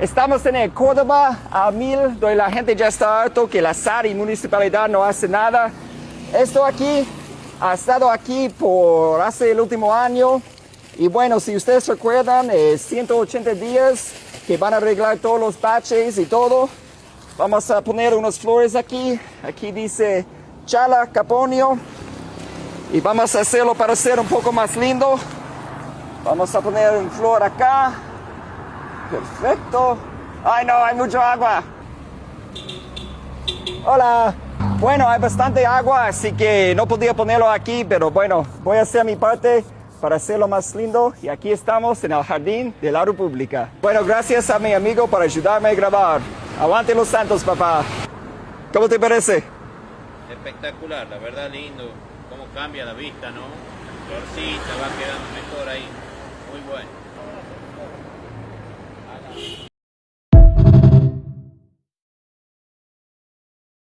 Estamos en el Córdoba a 1000, donde la gente ya está harto que la SAR y municipalidad no hace nada. Esto aquí ha estado aquí por hace el último año. Y bueno, si ustedes recuerdan, 180 días que van a arreglar todos los baches y todo. Vamos a poner unas flores aquí. Aquí dice Chala Caponio. Y vamos a hacerlo para ser un poco más lindo. Vamos a poner una flor acá. Perfecto. Ay, no, hay mucha agua. Hola. Bueno, hay bastante agua, así que no podía ponerlo aquí, pero bueno, voy a hacer mi parte para hacerlo más lindo. Y aquí estamos en el Jardín de la República. Bueno, gracias a mi amigo por ayudarme a grabar. Aguante los Santos, papá. ¿Cómo te parece? Espectacular, la verdad lindo. Cómo cambia la vista, ¿no? Florcita va quedando mejor ahí. Muy bueno.